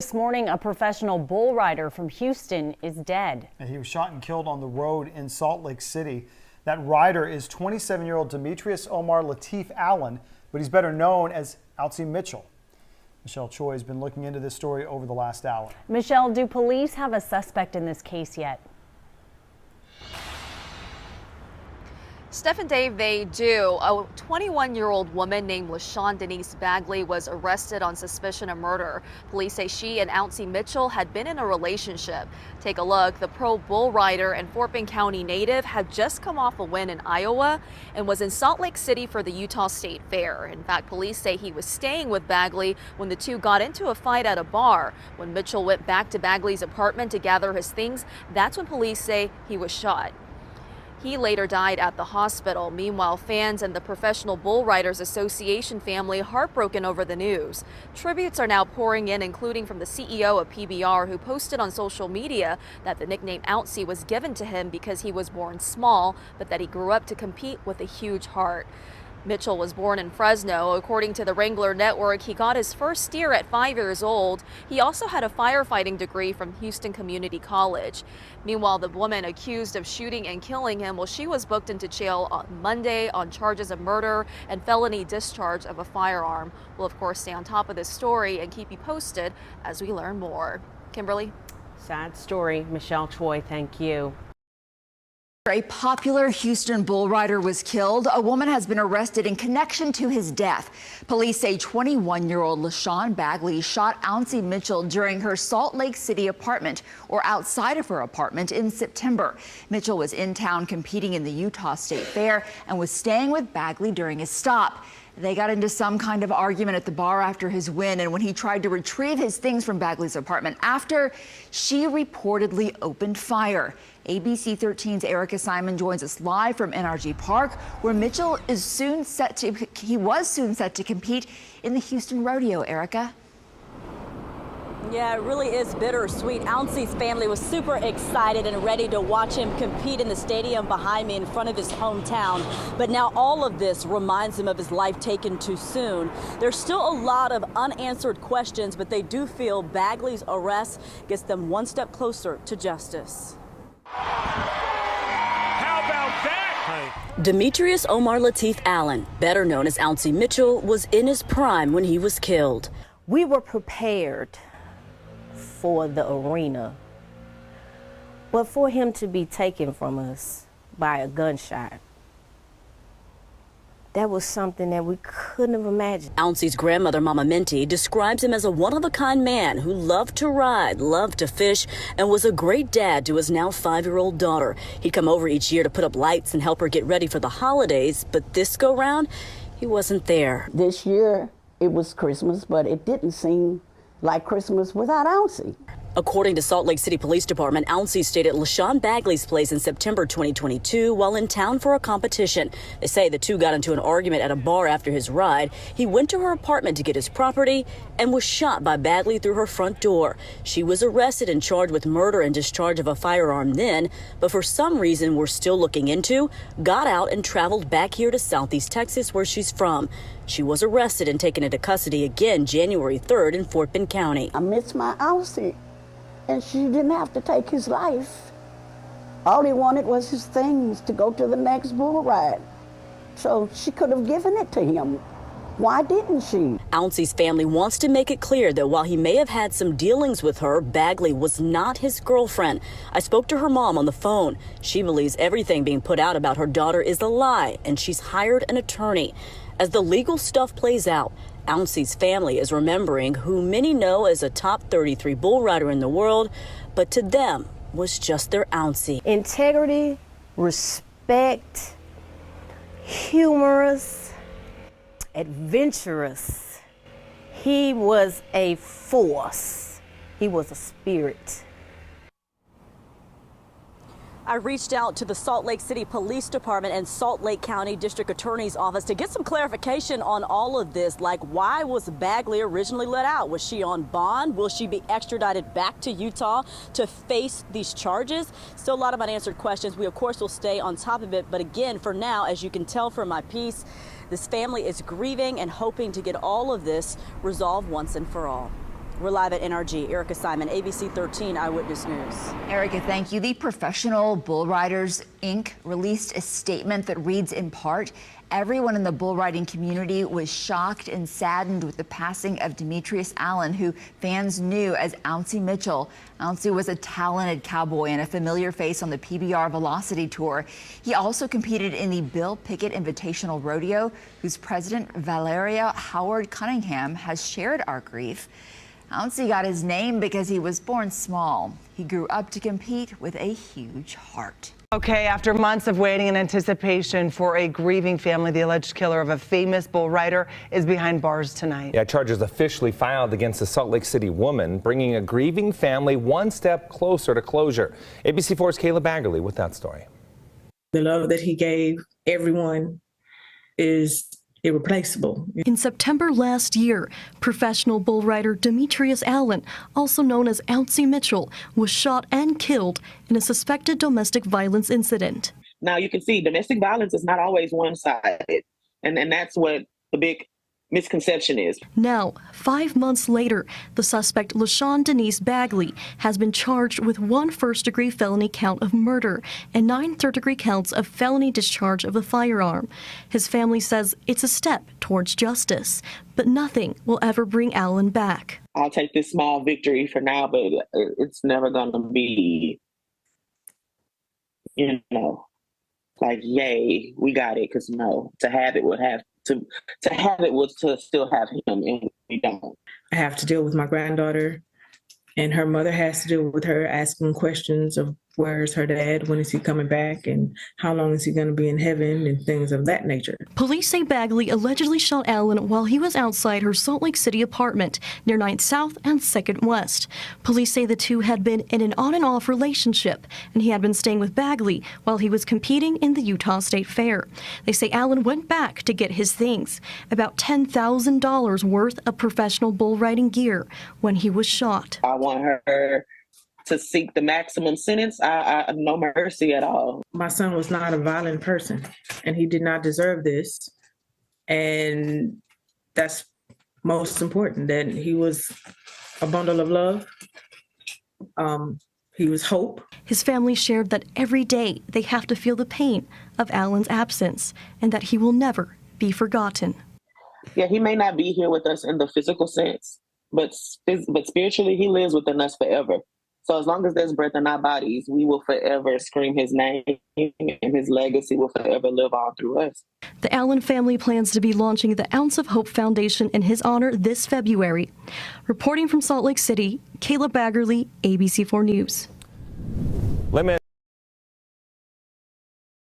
This morning, a professional bull rider from Houston is dead. He was shot and killed on the road in Salt Lake City. That rider is 27-year-old Demetrius Omar Latif Allen, but he's better known as Ouncey Mitchell. Michelle Choi has been looking into this story over the last hour. Michelle, do police have a suspect in this case yet? Steph and Dave, they do. A 21-year-old woman named LaShawn Denise Bagley was arrested on suspicion of murder. Police say she and Ouncey Mitchell had been in a relationship. Take a look. The pro bull rider and Fort Bend County native had just come off a win in Iowa and was in Salt Lake City for the Utah State Fair. In fact, police say he was staying with Bagley when the two got into a fight at a bar. When Mitchell went back to Bagley's apartment to gather his things, that's when police say he was shot. He later died at the hospital. Meanwhile, fans and the Professional Bull Riders Association family heartbroken over the news. Tributes are now pouring in, including from the CEO of PBR, who posted on social media that the nickname Ouncey was given to him because he was born small, but that he grew up to compete with a huge heart. Mitchell was born in Fresno. According to the Wrangler Network, he got his first steer at 5 years old. He also had a firefighting degree from Houston Community College. Meanwhile, the woman accused of shooting and killing him, well, she was booked into jail on Monday on charges of murder and felony discharge of a firearm. We'll, of course, stay on top of this story and keep you posted as we learn more. Kimberly? Sad story. Michelle Choi, thank you. A popular Houston bull rider was killed. A woman has been arrested in connection to his death. Police say 21-year-old LaShawn Bagley shot Ouncey Mitchell during her Salt Lake City apartment or outside of her apartment in September. Mitchell was in town competing in the Utah State Fair and was staying with Bagley during his stop. They got into some kind of argument at the bar after his win, and when he tried to retrieve his things from Bagley's apartment after, she reportedly opened fire. ABC 13's Erica Simon joins us live from NRG Park, where Mitchell is soon set to compete in the Houston Rodeo. Erica? Yeah, it really is bittersweet. Ouncey's family was super excited and ready to watch him compete in the stadium behind me in front of his hometown. But now all of this reminds him of his life taken too soon. There's still a lot of unanswered questions, but they do feel Bagley's arrest gets them one step closer to justice. How about that? Demetrius Omar Latif Allen, better known as Ouncey Mitchell, was in his prime when he was killed. We were prepared for the arena, but for him to be taken from us by a gunshot, that was something that we couldn't have imagined. Ouncey's grandmother, Mama Minty, describes him as a one-of-a-kind man who loved to ride, loved to fish, and was a great dad to his now 5-year-old daughter. He'd come over each year to put up lights and help her get ready for the holidays, but this go-round, he wasn't there. This year, it was Christmas, but it didn't seem like Christmas without Ouncey. According to Salt Lake City Police Department, Ouncey stayed at LaShawn Bagley's place in September 2022 while in town for a competition. They say the two got into an argument at a bar after his ride. He went to her apartment to get his property and was shot by Bagley through her front door. She was arrested and charged with murder and discharge of a firearm then, but for some reason we're still looking into, got out and traveled back here to Southeast Texas, where she's from. She was arrested and taken into custody again January 3rd in Fort Bend County. I miss my Ouncey, and she didn't have to take his life. All he wanted was his things to go to the next bull ride. So she could have given it to him. Why didn't she? Ouncey's family wants to make it clear that while he may have had some dealings with her, Bagley was not his girlfriend. I spoke to her mom on the phone. She believes everything being put out about her daughter is a lie, and she's hired an attorney. As the legal stuff plays out, Ouncey's family is remembering who many know as a top 33 bull rider in the world, but to them was just their Ouncey. Integrity, respect, humorous, adventurous. He was a force. He was a spirit. I reached out to the Salt Lake City Police Department and Salt Lake County District Attorney's Office to get some clarification on all of this, like why was Bagley originally let out? Was she on bond? Will she be extradited back to Utah to face these charges? Still a lot of unanswered questions. We, of course, will stay on top of it. But again, for now, as you can tell from my piece, this family is grieving and hoping to get all of this resolved once and for all. We're live at NRG. Erica Simon, ABC 13 Eyewitness News. Erica, thank you. The Professional Bull Riders, Inc. released a statement that reads in part, everyone in the bull riding community was shocked and saddened with the passing of Demetrius Allen, who fans knew as Ouncy Mitchell. Ouncy was a talented cowboy and a familiar face on the PBR Velocity Tour. He also competed in the Bill Pickett Invitational Rodeo, whose president, Valeria Howard Cunningham, has shared our grief. Ouncy got his name because he was born small. He grew up to compete with a huge heart. Okay, after months of waiting and anticipation for a grieving family, the alleged killer of a famous bull rider is behind bars tonight. Yeah, charges officially filed against the Salt Lake City woman, bringing a grieving family one step closer to closure. ABC4's Kayla Baggerly with that story. The love that he gave everyone is irreplaceable. In September last year, professional bull rider Demetrius Allen, also known as Ouncy Mitchell, was shot and killed in a suspected domestic violence incident. Now you can see domestic violence is not always one-sided, and that's what the big misconception is. Now, 5 months later, the suspect LaShawn Denise Bagley has been charged with 1 first-degree felony count of murder and 9 third-degree counts of felony discharge of a firearm. His family says it's a step towards justice, but nothing will ever bring Allen back. I'll take this small victory for now, but it's never going to be, like, yay, we got it, because no, to have it would have to have it was to still have him, and we don't. I have to deal with my granddaughter, and her mother has to deal with her asking questions of where's her dad, when is he coming back, and how long is he going to be in heaven, and things of that nature. Police say Bagley allegedly shot Allen while he was outside her Salt Lake City apartment near 9th South and 2nd West. Police say the two had been in an on-and-off relationship, and he had been staying with Bagley while he was competing in the Utah State Fair. They say Allen went back to get his things, about $10,000 worth of professional bull riding gear, when he was shot. I want her to seek the maximum sentence. I no mercy at all. My son was not a violent person, and he did not deserve this. And that's most important, that he was a bundle of love. He was hope. His family shared that every day they have to feel the pain of Allen's absence and that he will never be forgotten. Yeah, he may not be here with us in the physical sense, but spiritually he lives within us forever. So as long as there's breath in our bodies, we will forever scream his name, and his legacy will forever live on through us. The Allen family plans to be launching the Ounce of Hope Foundation in his honor this February. Reporting from Salt Lake City, Kayla Baggerly, ABC4 News.